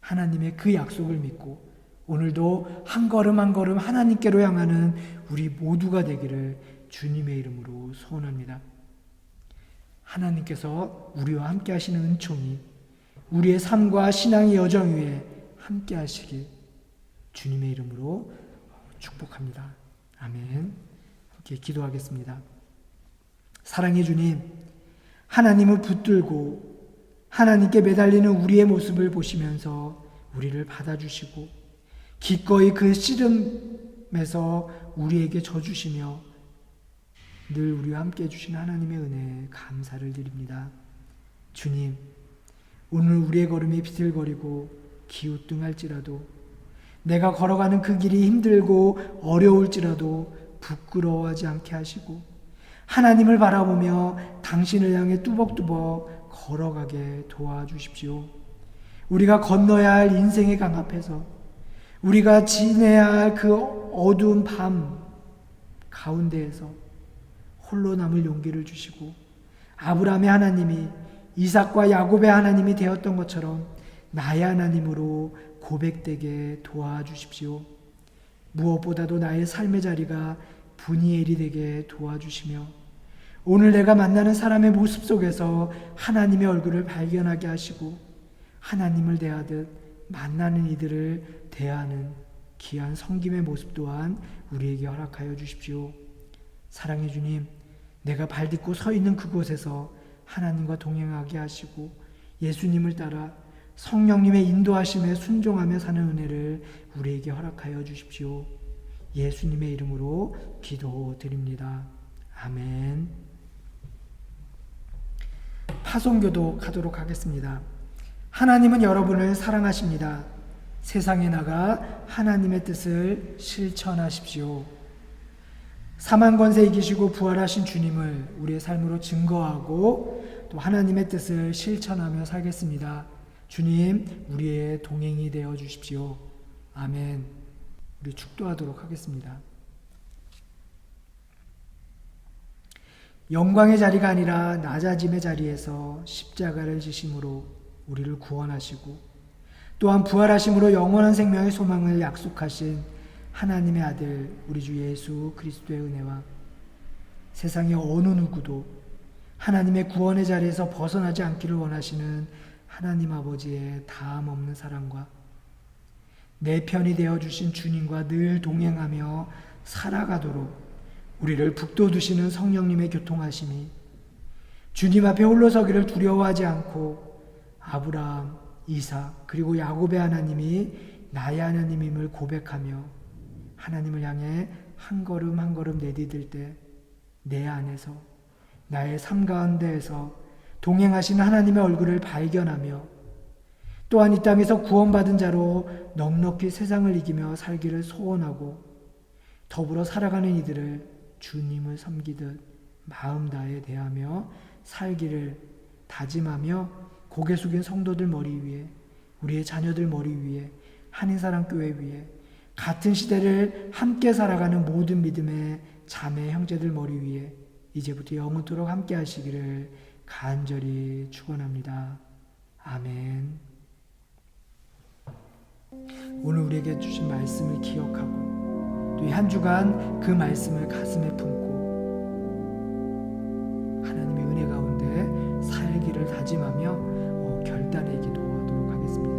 하나님의 그 약속을 믿고 오늘도 한 걸음 한 걸음 하나님께로 향하는 우리 모두가 되기를 주님의 이름으로 소원합니다. 하나님께서 우리와 함께 하시는 은총이 우리의 삶과 신앙의 여정 위에 함께 하시길 주님의 이름으로 축복합니다. 아멘. 함께 기도하겠습니다. 사랑의 주님, 하나님을 붙들고 하나님께 매달리는 우리의 모습을 보시면서 우리를 받아주시고 기꺼이 그 씨름에서 우리에게 져주시며 늘 우리와 함께 해주신 하나님의 은혜에 감사를 드립니다. 주님, 오늘 우리의 걸음이 비틀거리고 기우뚱할지라도 내가 걸어가는 그 길이 힘들고 어려울지라도 부끄러워하지 않게 하시고 하나님을 바라보며 당신을 향해 뚜벅뚜벅 걸어가게 도와주십시오. 우리가 건너야 할 인생의 강 앞에서 우리가 지내야 할 그 어두운 밤 가운데에서 홀로 남을 용기를 주시고 아브라함의 하나님이 이삭과 야곱의 하나님이 되었던 것처럼 나의 하나님으로 고백되게 도와주십시오. 무엇보다도 나의 삶의 자리가 분이엘이 되게 도와주시며 오늘 내가 만나는 사람의 모습 속에서 하나님의 얼굴을 발견하게 하시고 하나님을 대하듯 만나는 이들을 대하는 귀한 섬김의 모습 또한 우리에게 허락하여 주십시오. 사랑의 주님, 내가 발딛고 서 있는 그곳에서 하나님과 동행하게 하시고 예수님을 따라 성령님의 인도하심에 순종하며 사는 은혜를 우리에게 허락하여 주십시오. 예수님의 이름으로 기도드립니다. 아멘. 파송교도 가도록 하겠습니다. 하나님은 여러분을 사랑하십니다. 세상에 나가 하나님의 뜻을 실천하십시오. 사망 권세 이기시고 부활하신 주님을 우리의 삶으로 증거하고 또 하나님의 뜻을 실천하며 살겠습니다. 주님, 우리의 동행이 되어 주십시오. 아멘. 우리 축도하도록 하겠습니다. 영광의 자리가 아니라 낮아짐의 자리에서 십자가를 지심으로 우리를 구원하시고 또한 부활하심으로 영원한 생명의 소망을 약속하신 하나님의 아들 우리 주 예수 그리스도의 은혜와 세상의 어느 누구도 하나님의 구원의 자리에서 벗어나지 않기를 원하시는 하나님 아버지의 다함 없는 사랑과 내 편이 되어주신 주님과 늘 동행하며 살아가도록 우리를 북돋우시는 성령님의 교통하심이 주님 앞에 홀로 서기를 두려워하지 않고 아브라함, 이삭 그리고 야곱의 하나님이 나의 하나님임을 고백하며 하나님을 향해 한 걸음 한 걸음 내디딜 때 내 안에서 나의 삶 가운데에서 동행하시는 하나님의 얼굴을 발견하며 또한 이 땅에서 구원받은 자로 넉넉히 세상을 이기며 살기를 소원하고 더불어 살아가는 이들을 주님을 섬기듯 마음 다해 대하며 살기를 다짐하며 고개 숙인 성도들 머리 위에 우리의 자녀들 머리 위에 한인사랑교회 위에 같은 시대를 함께 살아가는 모든 믿음의 자매 형제들 머리 위에 이제부터 영원토록 함께 하시기를 간절히 축원합니다. 아멘. 오늘 우리에게 주신 말씀을 기억하고 또 이 한 주간 그 말씀을 가슴에 품고 하나님의 은혜 가운데 살기를 다짐하며 결단의 기도하도록 하겠습니다.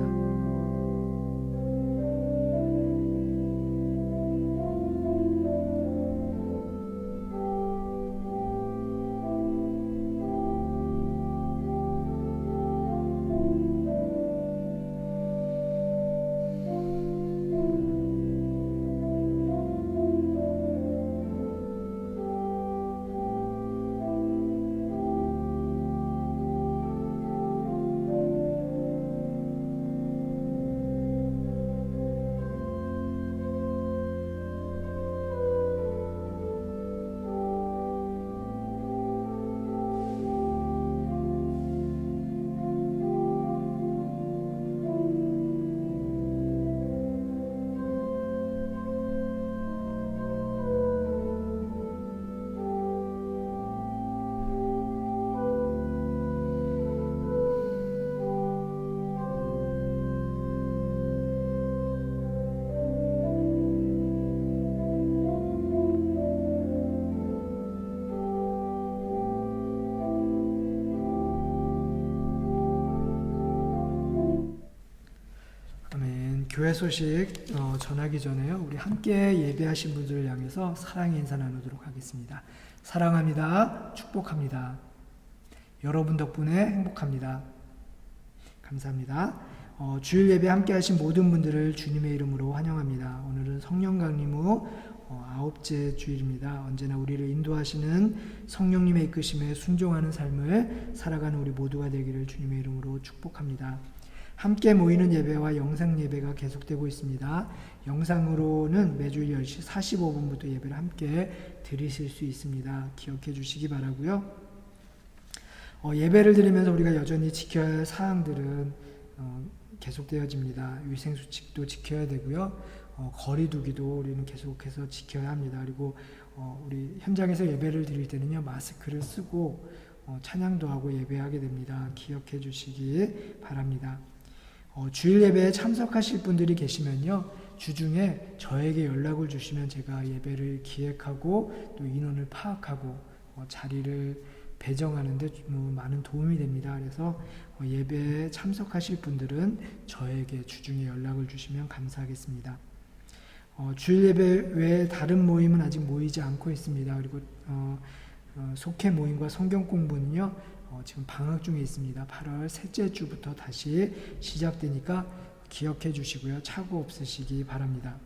교회 소식 전하기 전에요. 우리 함께 예배하신 분들을 향해서 사랑의 인사 나누도록 하겠습니다. 사랑합니다. 축복합니다. 여러분 덕분에 행복합니다. 감사합니다. 주일 예배 함께 하신 모든 분들을 주님의 이름으로 환영합니다. 오늘은 성령 강림 후 9째 주일입니다. 언제나 우리를 인도하시는 성령님의 이끄심에 순종하는 삶을 살아가는 우리 모두가 되기를 주님의 이름으로 축복합니다. 함께 모이는 예배와 영상 예배가 계속되고 있습니다. 영상으로는 매주 10시 45분부터 예배를 함께 드리실 수 있습니다. 기억해 주시기 바라고요. 예배를 드리면서 우리가 여전히 지켜야 할 사항들은 계속되어집니다. 위생수칙도 지켜야 되고요. 거리 두기도 우리는 계속해서 지켜야 합니다. 그리고 우리 현장에서 예배를 드릴 때는요 마스크를 쓰고 찬양도 하고 예배하게 됩니다. 기억해 주시기 바랍니다. 주일 예배에 참석하실 분들이 계시면요 주중에 저에게 연락을 주시면 제가 예배를 기획하고 또 인원을 파악하고 자리를 배정하는데 많은 도움이 됩니다. 그래서 예배에 참석하실 분들은 저에게 주중에 연락을 주시면 감사하겠습니다. 주일 예배 외에 다른 모임은 아직 모이지 않고 있습니다. 그리고 속회 모임과 성경 공부는요 지금 방학 중에 있습니다. 8월 셋째 주부터 다시 시작되니까 기억해 주시고요. 착오 없으시기 바랍니다.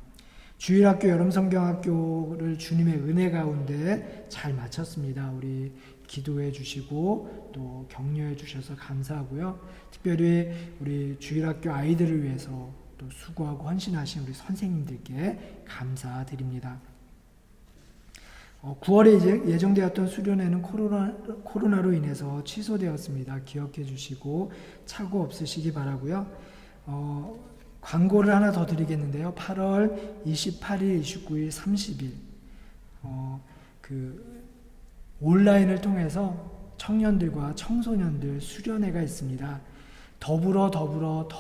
주일학교 여름성경학교를 주님의 은혜 가운데 잘 마쳤습니다. 우리 기도해 주시고 또 격려해 주셔서 감사하고요. 특별히 우리 주일학교 아이들을 위해서 또 수고하고 헌신하신 우리 선생님들께 감사드립니다. 9월에 예정되었던 수련회는 코로나로 인해서 취소되었습니다. 기억해 주시고 착오 없으시기 바라고요. 광고를 하나 더 드리겠는데요. 8월 28일, 29일, 30일 온라인을 통해서 청년들과 청소년들 수련회가 있습니다. 더불어라는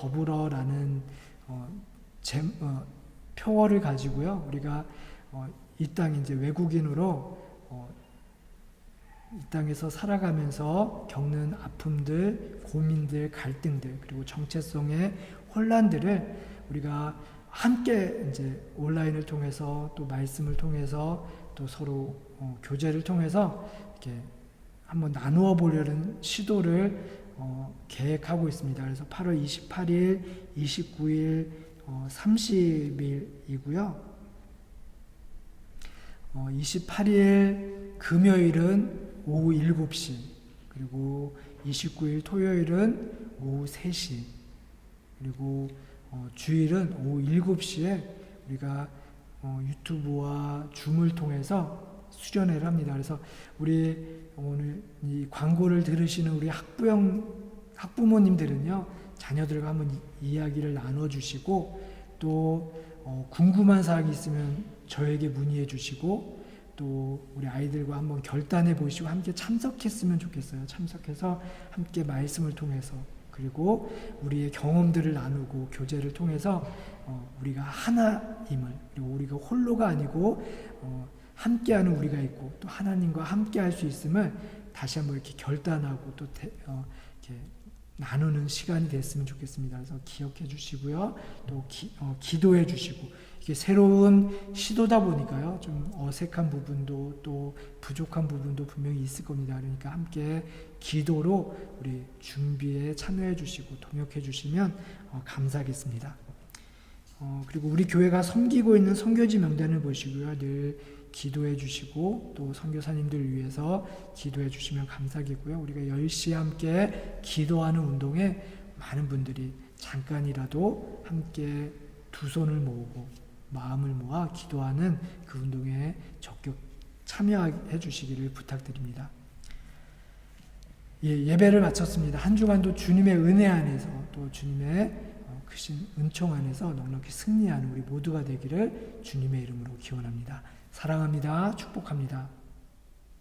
표어를 가지고요. 우리가 이 땅 이제 외국인으로 이 땅에서 살아가면서 겪는 아픔들, 고민들, 갈등들, 그리고 정체성의 혼란들을 우리가 함께 이제 온라인을 통해서 또 말씀을 통해서 또 서로 교제를 통해서 이렇게 한번 나누어 보려는 시도를 계획하고 있습니다. 그래서 8월 28일, 29일, 30일이고요. 28일 금요일은 오후 7시, 그리고 29일 토요일은 오후 3시, 그리고 주일은 오후 7시에 우리가 유튜브와 줌을 통해서 수련회를 합니다. 그래서 우리 오늘 이 광고를 들으시는 우리 학부모님들은요, 자녀들과 한번 이야기를 나눠주시고 또 궁금한 사항이 있으면 저에게 문의해 주시고 또 우리 아이들과 한번 결단해 보시고 함께 참석했으면 좋겠어요. 참석해서 함께 말씀을 통해서 그리고 우리의 경험들을 나누고 교제를 통해서 우리가 하나임을, 그리고 우리가 홀로가 아니고 함께하는 우리가 있고 또 하나님과 함께할 수 있음을 다시 한번 이렇게 결단하고 또 이렇게 나누는 시간이 됐으면 좋겠습니다. 그래서 기억해 주시고요. 또 기도해 주시고, 이게 새로운 시도다 보니까요. 좀 어색한 부분도 또 부족한 부분도 분명히 있을 겁니다. 그러니까 함께 기도로 우리 준비에 참여해 주시고 동역해 주시면 감사하겠습니다. 그리고 우리 교회가 섬기고 있는 선교지 명단을 보시고요. 늘 기도해 주시고 또 선교사님들 위해서 기도해 주시면 감사하겠고요. 우리가 열심히 함께 기도하는 운동에 많은 분들이 잠깐이라도 함께 두 손을 모으고 마음을 모아 기도하는 그 운동에 적극 참여해 주시기를 부탁드립니다. 예배를 마쳤습니다. 한 주간도 주님의 은혜 안에서 또 주님의 크신 은총 안에서 넉넉히 승리하는 우리 모두가 되기를 주님의 이름으로 기원합니다. 사랑합니다. 축복합니다.